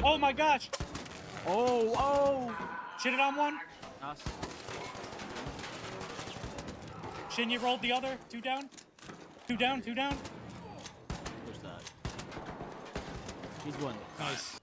one. Oh my gosh! Oh, oh! Shit it on one. Nice. Shin, you rolled the other. Two down. Two down. Two down. Push that. He's one. Nice.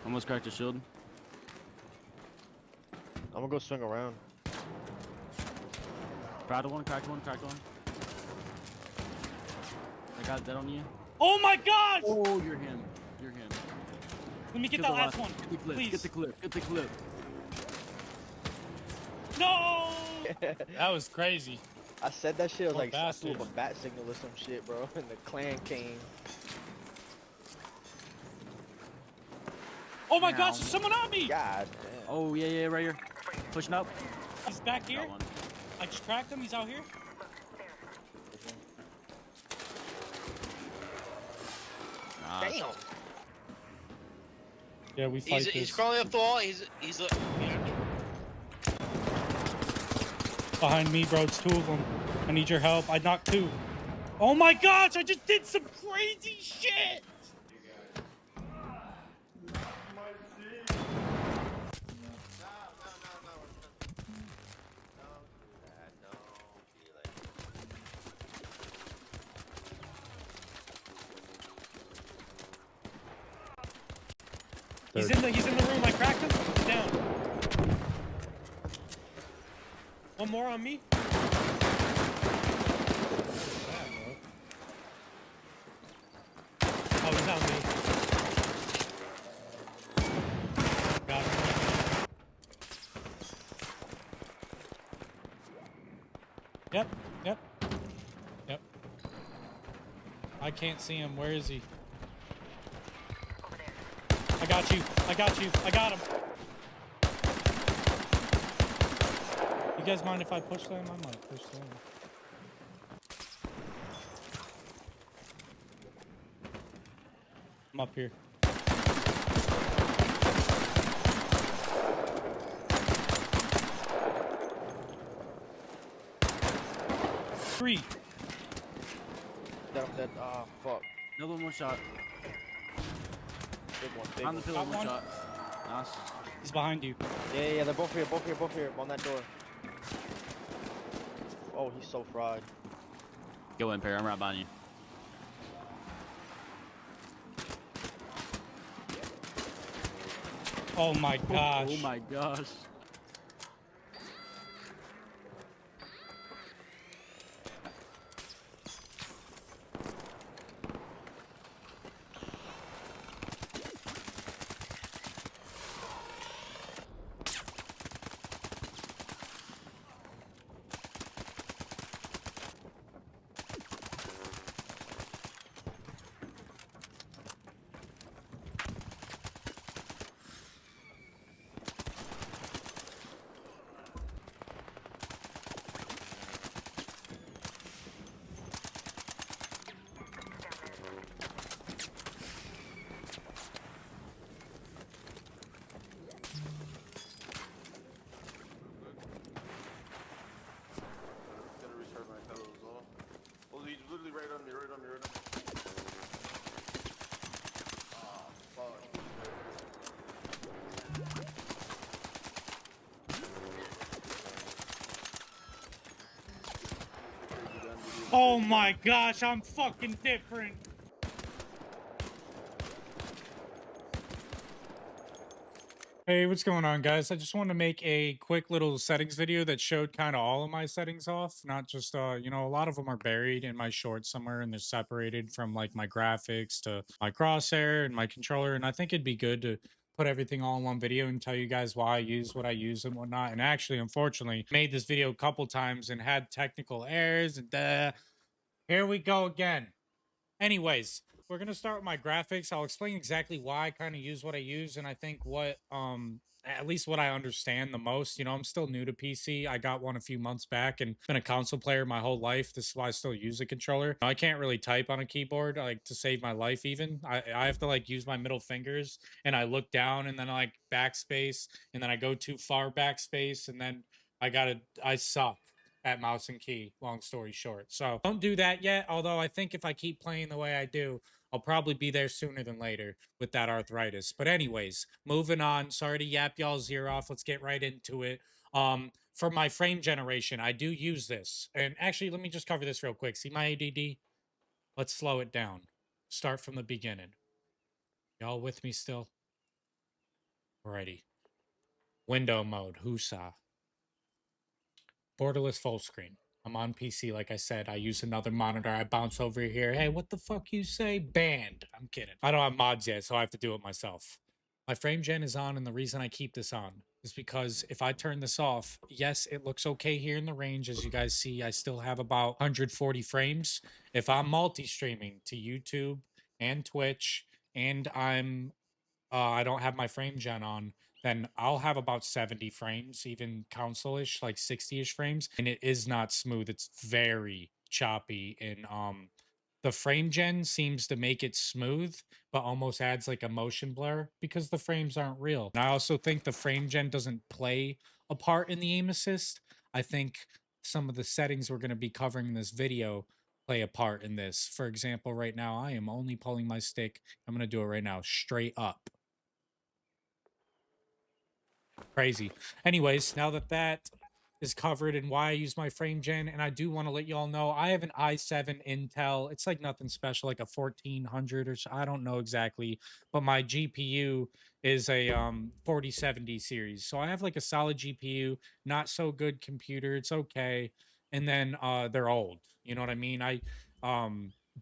Almost cracked his shield. I'm gonna go swing around. Cracked one, cracked one, cracked one. I got that on you. Oh my gosh! Oh, you're him. You're him. Let me get Get that the last one. Get the clip. Please. Get the clip. Get the clip. No! That was crazy. I said that shit. I was What like, I threw up bastard. a bat signal or some shit, bro. And the clan came. Oh my Now. gosh, there's someone on me! God damn. Oh, yeah, yeah, right here. Pushing up. He's back here. Got one. I just tracked him. He's out here. Nice. Damn. Yeah, we fight He's this. crawling up the wall. He's Behind me, bro. It's two of them. I need your help. I knocked two. Oh my gosh, I just did some crazy shit! He's in the room. I cracked him. He's down. One more on me. Oh, he's on me. Got him. Yep. Yep. Yep. I can't see him. Where is he? I got you. I got you. I got him. You guys mind if I push them? I might push them. I'm up here. Three. That, ah, fuck. Another one shot. Big one, big On the one. pillar, Got one one. shot. Nice. He's behind you. Yeah, yeah, they're both here, both here, both here. On that door. Oh, he's so fried. Go in, Parah. I'm right behind you. Oh my gosh. Oh my gosh. right on me, right on me, right on me. Oh, fuck. Oh my gosh, I'm fucking different. Hey, what's going on, guys? I just want to make a quick little settings video that showed kind of all of my settings off, not just you know, a lot of them are buried in my shorts somewhere and they're separated from like my graphics to my crosshair and my controller, and I think it'd be good to put everything all in one video and tell you guys why I use what I use and whatnot. And actually, unfortunately, made this video a couple times and had technical errors and here we go again. Anyways, we're gonna start with my graphics. I'll explain exactly why I kind of use what I use, and I think what at least what I understand the most. You know, I'm still new to PC. I got one a few months back and been a console player my whole life. This is why I still use a controller. I can't really type on a keyboard like to save my life even. I have to like use my middle fingers and I look down and then I like backspace and then I go too far backspace and then I suck at mouse and key, long story short. So don't do that yet, although I think if I keep playing the way I do, I'll probably be there sooner than later with that arthritis. But anyways, moving on. Sorry to yap y'all's ear off. Let's get right into it. For my frame generation, I do use this. And actually, let me just cover this real quick. See my ADD? Let's slow it down. Start from the beginning. Y'all with me still? Alrighty. Window mode, Husa. Borderless full screen. I'm on PC, like I said. I use another monitor. I bounce over here. Hey, what the fuck you say? Banned. I'm kidding. I don't have mods yet, so I have to do it myself. My frame gen is on, and the reason I keep this on is because if I turn this off, yes, it looks okay here in the range. As you guys see, I still have about 140 frames. If I'm multi-streaming to YouTube and Twitch, and I don't have my frame gen on, then I'll have about 70 frames, even console-ish, like 60-ish frames, and it is not smooth. It's very choppy, and the frame gen seems to make it smooth, but almost adds like a motion blur because the frames aren't real. And I also think the frame gen doesn't play a part in the aim assist. I think some of the settings we're going to be covering in this video play a part in this. For example, right now, I am only pulling my stick. I'm going to do it right now, straight up. Crazy. Anyways, now that that is covered and why I use my frame gen, and I do want to let you all know I have an i7 Intel. It's like nothing special, like a 1400 or so. I don't know exactly, but my GPU is a 4070 series. So I have like a solid GPU, not so good computer. It's okay. And then they're old. You know what I mean? I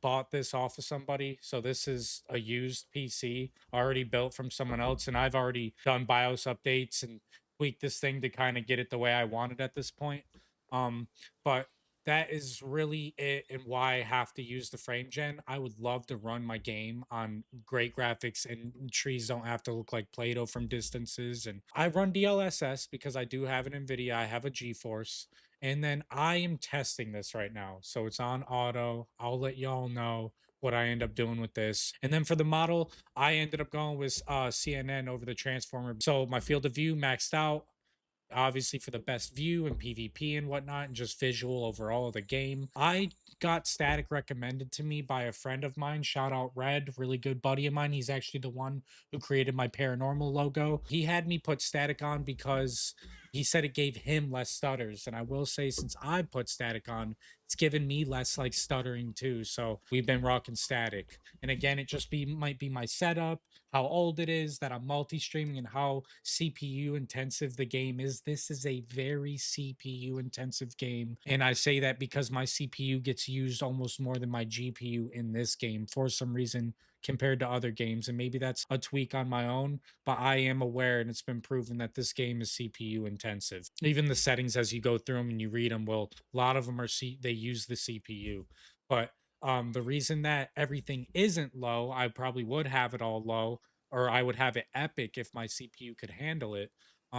bought this off of somebody. So this is a used PC already built from someone else. And I've already done BIOS updates and tweaked this thing to kind of get it the way I want it at this point. But that is really it and why I have to use the frame gen. I would love to run my game on great graphics and trees don't have to look like Play-Doh from distances. And I run DLSS because I do have an NVIDIA. I have a GeForce. And then I am testing this right now. So it's on auto. I'll let y'all know what I end up doing with this. And then for the model, I ended up going with CNN over the Transformer. So my field of view maxed out, obviously for the best view and PvP and whatnot, and just visual overall of the game. I got static recommended to me by a friend of mine. Shout out Red, really good buddy of mine. He's actually the one who created my paranormal logo. He had me put static on because he said it gave him less stutters. And I will say, since I put static on, it's given me less like stuttering too. So we've been rocking static. And again, it just might be my setup, how old it is, that I'm multi-streaming, and how CPU intensive the game is. This is a very CPU intensive game. And I say that because my CPU gets used almost more than my GPU in this game for some reason compared to other games. And maybe that's a tweak on my own, but I am aware and it's been proven that this game is CPU intensive. Even the settings as you go through them and you read them, well, a lot of them are they use the CPU. But the reason that everything isn't low, I probably would have it all low, or I would have it epic if my CPU could handle it.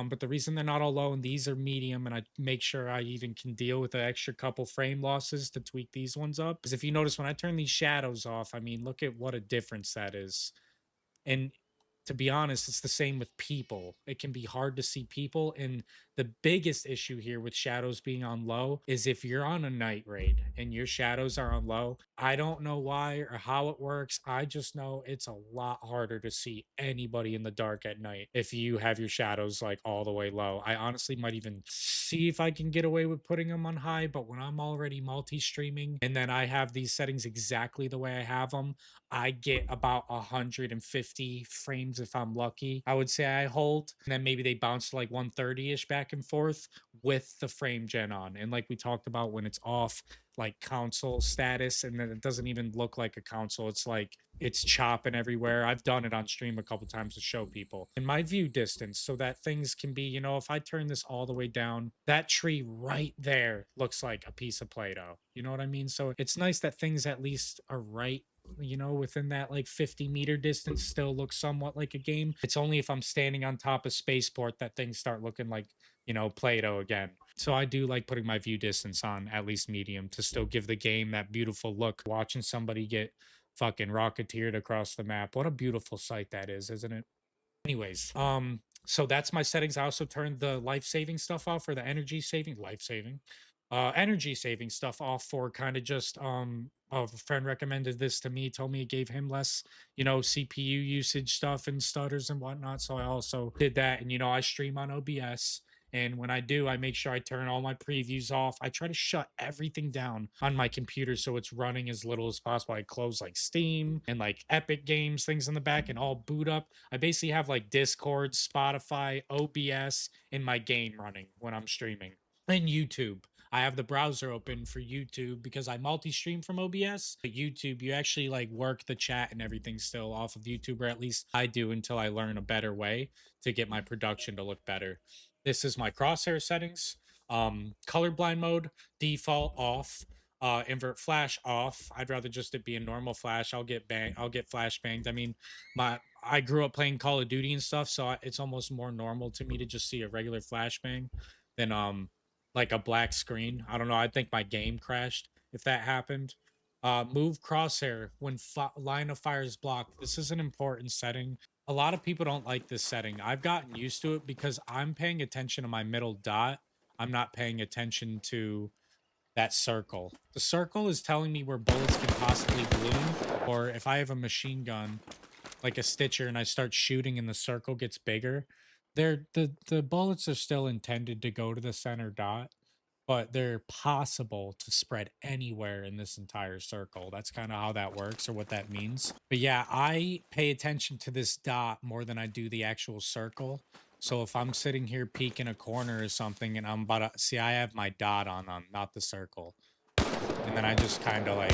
But the reason they're not all low and these are medium, and I make sure I even can deal with the extra couple frame losses to tweak these ones up. Because if you notice, when I turn these shadows off, I mean, look at what a difference that is. And to be honest, it's the same with people. It can be hard to see people. And the biggest issue here with shadows being on low is if you're on a night raid and your shadows are on low, I don't know why or how it works. I just know it's a lot harder to see anybody in the dark at night if you have your shadows like all the way low. I honestly might even see if I can get away with putting them on high, but when I'm already multi-streaming and then I have these settings exactly the way I have them, I get about 150 frames if I'm lucky. I would say I hold, and then maybe they bounce to like 130-ish back and forth with the frame gen on. And like we talked about, when it's off, like console status, and then it doesn't even look like a console. It's like it's chopping everywhere. I've done it on stream a couple times to show people. In my view distance, so that things can be, you know, if I turn this all the way down, that tree right there looks like a piece of Play-Doh. You know what I mean? So it's nice that things at least are right, you know, within that like 50-meter distance, still looks somewhat like a game. It's only if I'm standing on top of spaceport that things start looking like, you know, Play-Doh again. So I do like putting my view distance on at least medium to still give the game that beautiful look. Watching somebody get fucking rocketeered across the map, what a beautiful sight that is, isn't it? Anyways, so that's my settings. I also turned the life-saving stuff off, or the energy saving, energy saving stuff off, for kind of just a friend recommended this to me, told me it gave him less, you know, CPU usage stuff and stutters and whatnot. So I also did that. And you know, I stream on OBS, and when I do, I make sure I turn all my previews off. I try to shut everything down on my computer so it's running as little as possible. I close like Steam and like Epic Games, things in the back, and all boot up. I basically have like Discord, Spotify, OBS, and my game running when I'm streaming. And YouTube. I have the browser open for YouTube because I multi-stream from OBS. But YouTube, you actually like work the chat and everything still off of YouTube, or at least I do until I learn a better way to get my production to look better. This is my crosshair settings. Colorblind mode, default off. Invert flash off. I'd rather just it be a normal flash. I'll get flash banged. I mean, I grew up playing Call of Duty and stuff, so it's almost more normal to me to just see a regular flash bang than like a black screen. I don't know. I think my game crashed if that happened. Move crosshair when line of fire is blocked. This is an important setting. A lot of people don't like this setting. I've gotten used to it because I'm paying attention to my middle dot. I'm not paying attention to that circle. The circle is telling me where bullets can possibly bloom, or if I have a machine gun like a Stitcher and I start shooting and the circle gets bigger, the bullets are still intended to go to the center dot, but they're possible to spread anywhere in this entire circle. That's kind of how that works, or what that means. But yeah, I pay attention to this dot more than I do the actual circle. So if I'm sitting here peeking a corner or something and I'm about to see, I have my dot on, not the circle. And then I just kind of like,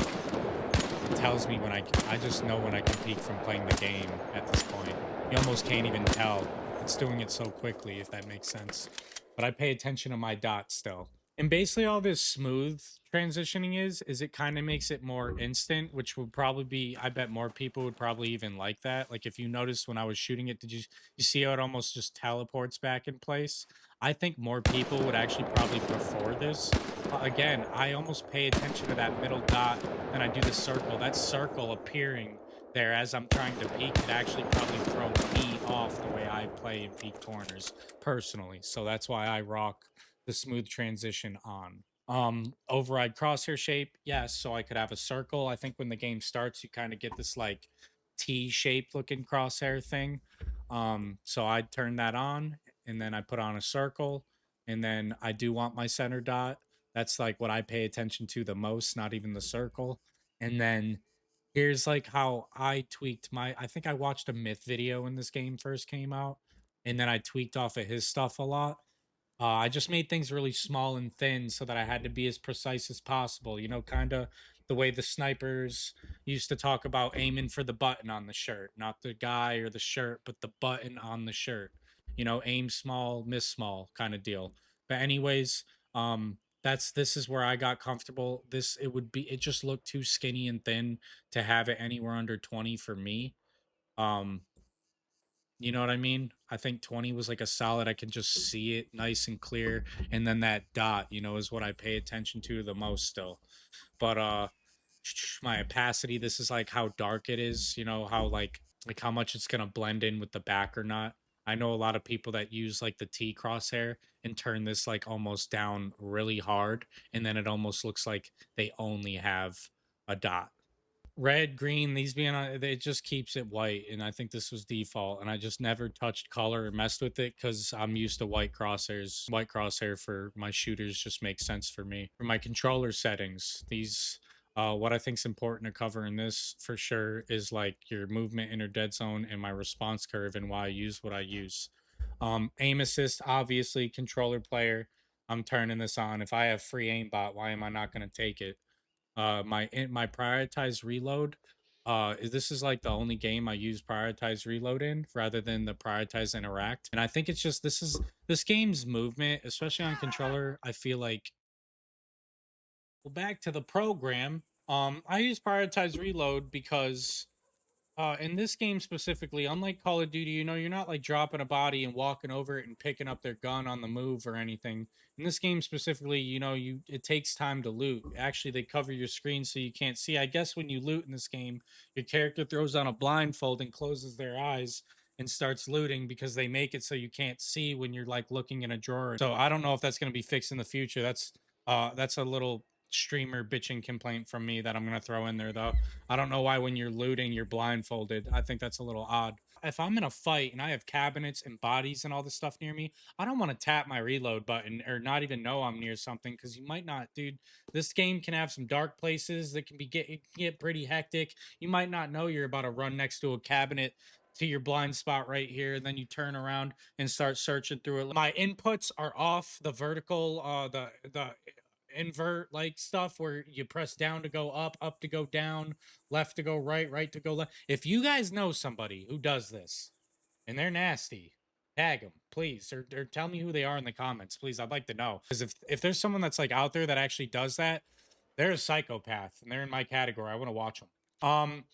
it tells me when I just know when I can peek from playing the game at this point. You almost can't even tell. It's doing it so quickly, if that makes sense. But I pay attention to my dot still. And basically all this smooth transitioning is it kind of makes it more instant, which would probably be, I bet more people would probably even like that. Like if you noticed when I was shooting it, did you see how it almost just teleports back in place? I think more people would actually probably prefer this. Again, I almost pay attention to that middle dot and I do the circle. That circle appearing there as I'm trying to peek could actually probably throw me off the way I play in peek corners personally. So that's why I rock the smooth transition on. Override crosshair shape, yes, so I could have a circle. I think when the game starts, you kind of get this like T-shaped looking crosshair thing. So I'd turn that on, and then I put on a circle, and then I do want my center dot. That's like what I pay attention to the most, not even the circle. And then here's like how I tweaked I think I watched a Myth video when this game first came out, and then I tweaked off of his stuff a lot. I just made things really small and thin so that I had to be as precise as possible. You know, kind of the way the snipers used to talk about aiming for the button on the shirt, not the guy or the shirt, but the button on the shirt. You know, aim small, miss small kind of deal. But anyways, this is where I got comfortable. It just looked too skinny and thin to have it anywhere under 20 for me. Um, you know what I mean? I think 20 was like a solid. I can just see it nice and clear. And then that dot, you know, is what I pay attention to the most still. But my opacity, this is like how dark it is, you know, how like like how much it's gonna blend in with the back or not. I know a lot of people that use like the T crosshair and turn this like almost down really hard, and then it almost looks like they only have a dot. Red, green, these being on, it just keeps it white, and I think this was default, and I just never touched color or messed with it because I'm used to white crosshairs. White crosshair for my shooters just makes sense for me. For my controller settings, these what I think is important to cover in this for sure is like your movement inner dead zone and my response curve and why I use what I use. Aim assist, obviously, controller player. I'm turning this on. If I have free aimbot, why am I not going to take it? My prioritized reload. This is like the only game I use prioritized reload in rather than the prioritize interact. And I think it's just this game's movement, especially on controller. I feel like, well, back to the program. I use prioritize reload because in this game specifically, unlike Call of Duty, you know, you're not like dropping a body and walking over it and picking up their gun on the move or anything. In this game specifically, you know, it takes time to loot. Actually, they cover your screen so you can't see. I guess when you loot in this game, your character throws on a blindfold and closes their eyes and starts looting because they make it so you can't see when you're like looking in a drawer. So I don't know if that's going to be fixed in the future. That's a little streamer bitching complaint from me that I'm going to throw in there though. I don't know why when you're looting you're blindfolded. I think that's a little odd. If I'm in a fight and I have cabinets and bodies and all this stuff near me, I don't want to tap my reload button or not even know I'm near something because you might not, dude. This game can have some dark places that can get pretty hectic. You might not know you're about to run next to a cabinet to your blind spot right here, and then you turn around and start searching through it. My inputs are off. The vertical, the invert like stuff where you press down to go up to go down, left to go right, right to go left. If you guys know somebody who does this and they're nasty, tag them, please, or tell me who they are in the comments, please. I'd like to know because if there's someone that's like out there that actually does that, they're a psychopath and they're in my category. I want to watch them.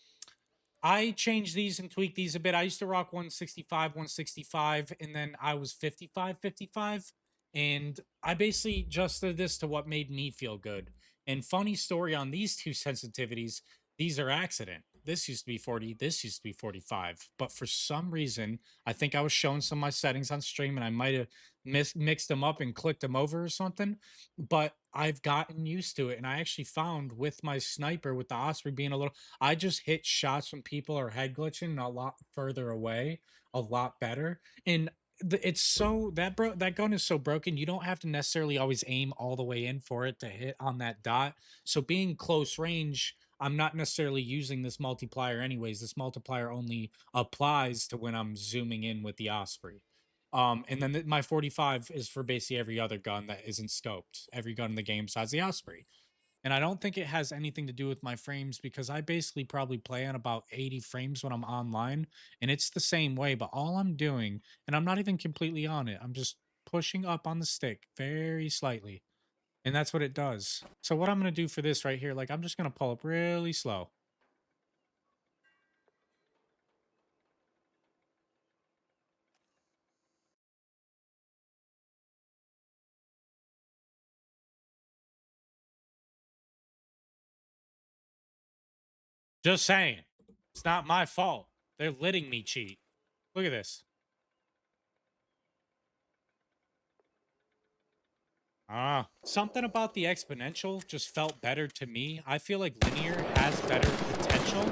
I changed these and tweaked these a bit. I used to rock 165, and then I was 55. And I basically adjusted this to what made me feel good. And funny story on these two sensitivities, these are accident. This used to be 40, this used to be 45. But for some reason, I think I was showing some of my settings on stream and I might have mixed them up and clicked them over or something. But I've gotten used to it. And I actually found with my sniper, with the Osprey being a little, I just hit shots when people are head glitching a lot further away, a lot better. And it's so that gun is so broken. You don't have to necessarily always aim all the way in for it to hit on that dot. So being close range, I'm not necessarily using this multiplier anyways. This multiplier only applies to when I'm zooming in with the Osprey. And then my 45 is for basically every other gun that isn't scoped. Every gun in the game besides the Osprey. And I don't think it has anything to do with my frames because I basically probably play on about 80 frames when I'm online. And it's the same way, but all I'm doing, and I'm not even completely on it, I'm just pushing up on the stick very slightly. And that's what it does. So what I'm going to do for this right here, like I'm just going to pull up really slow. Just saying. It's not my fault. They're letting me cheat. Look at this. Something about the exponential just felt better to me. I feel like linear has better potential.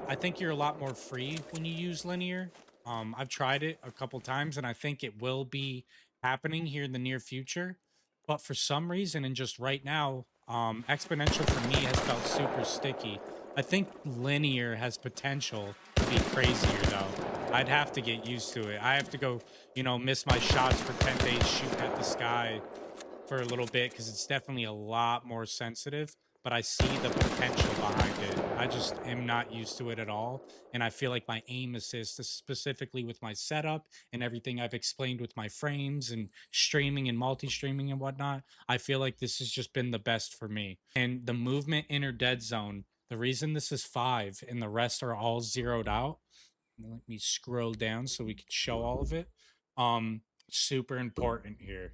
I think you're a lot more free when you use linear. I've tried it a couple times and I think it will be happening here in the near future. But for some reason, and just right now, exponential for me has felt super sticky. I think linear has potential to be crazier though. I'd have to get used to it. I have to go, you know, miss my shots for 10 days shooting at the sky for a little bit because it's definitely a lot more sensitive, but I see the potential behind it. I just am not used to it at all. And I feel like my aim assist, specifically with my setup and everything I've explained with my frames and streaming and multi-streaming and whatnot, I feel like this has just been the best for me. And the movement inner dead zone, the reason this is 5 and the rest are all zeroed out, let me scroll down so we can show all of it. Super important here.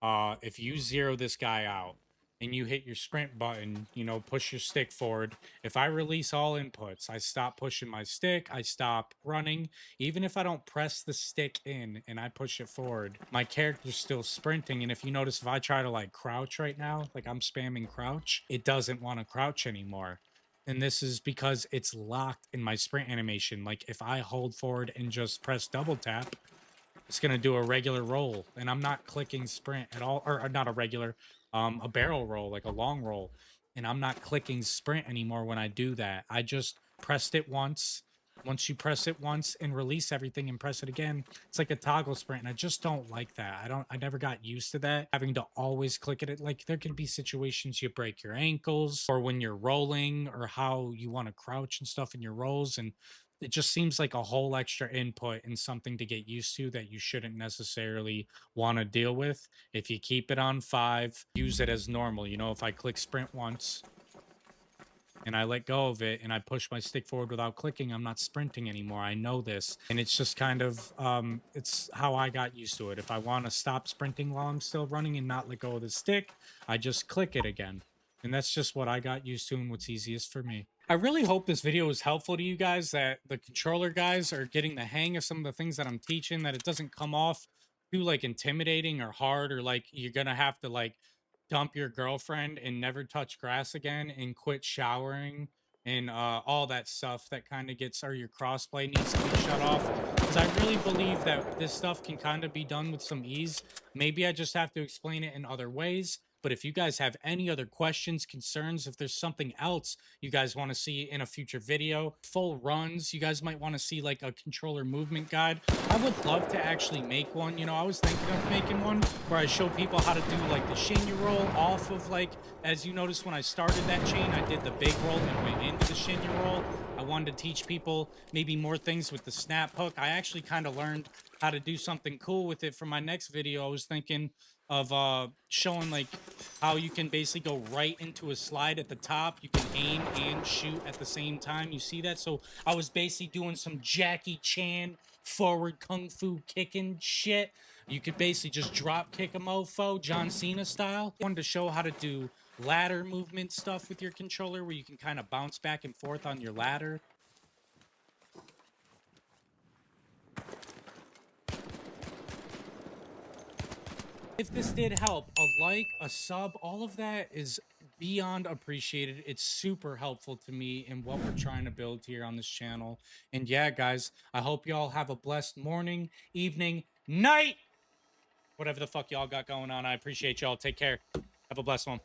If you zero this guy out, and you hit your sprint button, you know, push your stick forward. If I release all inputs, I stop pushing my stick, I stop running. Even if I don't press the stick in and I push it forward, my character's still sprinting. And if you notice, if I try to like crouch right now, like I'm spamming crouch, it doesn't want to crouch anymore. And this is because it's locked in my sprint animation. Like if I hold forward and just press double tap, it's going to do a regular roll, and I'm not clicking sprint at all, or not a regular, a barrel roll, like a long roll. And I'm not clicking sprint anymore when I do that. I just pressed it once. Once you press it once and release everything and press it again, it's like a toggle sprint. And I just don't like that. I never got used to that, having to always click it. Like there can be situations you break your ankles, or when you're rolling, or how you want to crouch and stuff in your rolls. And it just seems like a whole extra input and something to get used to that you shouldn't necessarily want to deal with. If you keep it on 5, use it as normal. You know, if I click sprint once and I let go of it and I push my stick forward without clicking, I'm not sprinting anymore. I know this. And it's just kind of, it's how I got used to it. If I want to stop sprinting while I'm still running and not let go of the stick, I just click it again. And that's just what I got used to and what's easiest for me. I really hope this video is helpful to you guys, that the controller guys are getting the hang of some of the things that I'm teaching, that it doesn't come off too like intimidating or hard, or like you're gonna have to like dump your girlfriend and never touch grass again and quit showering and all that stuff that kind of gets, or your crossplay needs to be shut off. Because I really believe that this stuff can kind of be done with some ease. Maybe I just have to explain it in other ways. But if you guys have any other questions, concerns, if there's something else you guys want to see in a future video, full runs, you guys might want to see like a controller movement guide, I would love to actually make one. You know, I was thinking of making one where I show people how to do like the shinny roll off of, like, as you noticed when I started that chain, I did the big roll and went into the shinny roll. I wanted to teach people maybe more things with the snap hook. I actually kind of learned how to do something cool with it for my next video. I was thinking of showing like how you can basically go right into a slide at the top. You can aim and shoot at the same time. You see that? So I was basically doing some Jackie Chan forward kung fu kicking shit. You could basically just drop kick a mofo, John Cena style. I wanted to show how to do ladder movement stuff with your controller, where you can kind of bounce back and forth on your ladder. If this did help, a like, a sub, all of that is beyond appreciated. It's super helpful to me in what we're trying to build here on this channel. And yeah, guys, I hope y'all have a blessed morning, evening, night, whatever the fuck y'all got going on. I appreciate y'all. Take care. Have a blessed one.